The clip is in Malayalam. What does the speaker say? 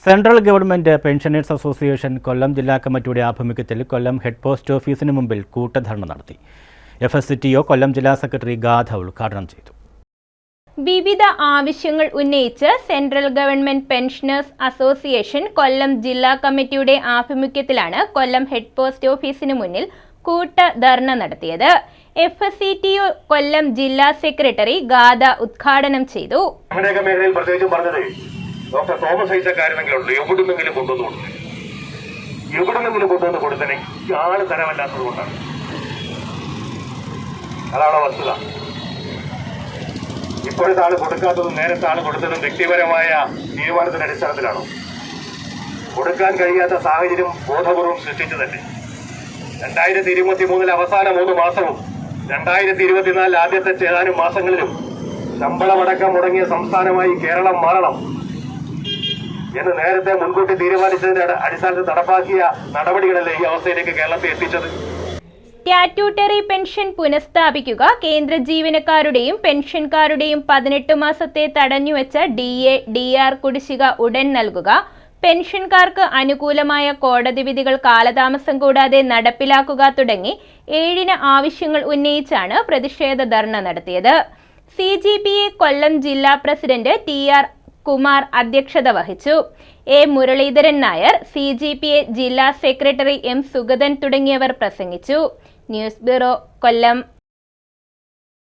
സെൻട്രൽ ഗവൺമെന്റ് പെൻഷനേഴ്സ് അസോസിയേഷൻ കൊല്ലം ജില്ലാ കമ്മിറ്റിയുടെ ആഭിമുഖ്യത്തിൽ കൊല്ലം ഹെഡ് പോസ്റ്റ് ഓഫീസിന് മുമ്പിൽ കൂട്ടധർണ നടത്തി. FSCTO കൊല്ലം ജില്ലാ സെക്രട്ടറി ഗാഥ ഉദ്ഘാടനം ചെയ്തു. വിവിധ ആവശ്യങ്ങൾ ഉന്നയിച്ച് സെൻട്രൽ ഗവൺമെന്റ് പെൻഷനേഴ്സ് അസോസിയേഷൻ കൊല്ലം ജില്ലാ കമ്മിറ്റിയുടെ ആഭിമുഖ്യത്തിലാണ് കൊല്ലം ഹെഡ് പോസ്റ്റ് ഓഫീസിന് മുന്നിൽ കൂട്ടധർണ നടത്തിയത്. FSCTO കൊല്ലം ജില്ലാ സെക്രട്ടറി ഗാഥ ഉദ്ഘാടനം ചെയ്തു. ഡോക്ടർ തോമസ് ഐസക്കാരനെങ്കിലുണ്ട് എവിടുന്നെങ്കിലും കൊണ്ടുവന്ന് കൊടുത്തനെ ആള് തരമല്ലാത്തത് കൊണ്ടാണ്. അതാണ് വസ്തുത. ഇപ്പോഴത്തെ ആള് കൊടുക്കാത്തതും നേരത്തെ ആള് കൊടുത്തതും വ്യക്തിപരമായ തീരുമാനത്തിന്റെ അടിസ്ഥാനത്തിലാണോ? കൊടുക്കാൻ കഴിയാത്ത സാഹചര്യം ബോധപൂർവം സൃഷ്ടിച്ചതല്ലേ? 2023 അവസാന 3 മാസവും 2024 ആദ്യത്തെ ഏതാനും മാസങ്ങളിലും ശമ്പളമടക്കം മുടങ്ങിയ സംസ്ഥാനമായി കേരളം മാറണം എന്ന് നേരത്തെ മുൻകൂട്ടി തീരുമാനിച്ചതിന്റെ അടിസ്ഥാനത്തിൽ നടപ്പാക്കിയ നടപടികളല്ലേ ഈ അവസ്ഥയിലേക്ക് കേരളത്തെ എത്തിച്ചത്? സ്റ്റാറ്റ്യൂട്ടറി പെൻഷൻ പുനഃസ്ഥാപിക്കുക, കേന്ദ്ര ജീവനക്കാരുടെയും പെൻഷൻകാരുടെയും 18 മാസത്തെ തടഞ്ഞുവെച്ച DA, DR കുടിശ്ശിക ഉടൻ നൽകുക, പെൻഷൻകാർക്ക് അനുകൂലമായ കോടതി വിധികൾ കാലതാമസം കൂടാതെ നടപ്പിലാക്കുക തുടങ്ങി 7 ആവശ്യങ്ങൾ ഉന്നയിച്ചാണ് പ്രതിഷേധ ധർണ നടത്തിയത്. CGPA കൊല്ലം ജില്ലാ പ്രസിഡന്റ് TR കുമാർ അധ്യക്ഷത വഹിച്ചു. A മുരളീധരൻ നായർ, CGPA ജില്ലാ സെക്രട്ടറി M സുഗതൻ തുടങ്ങിയവർ പ്രസംഗിച്ചു. ന്യൂസ് ബ്യൂറോ, കൊല്ലം.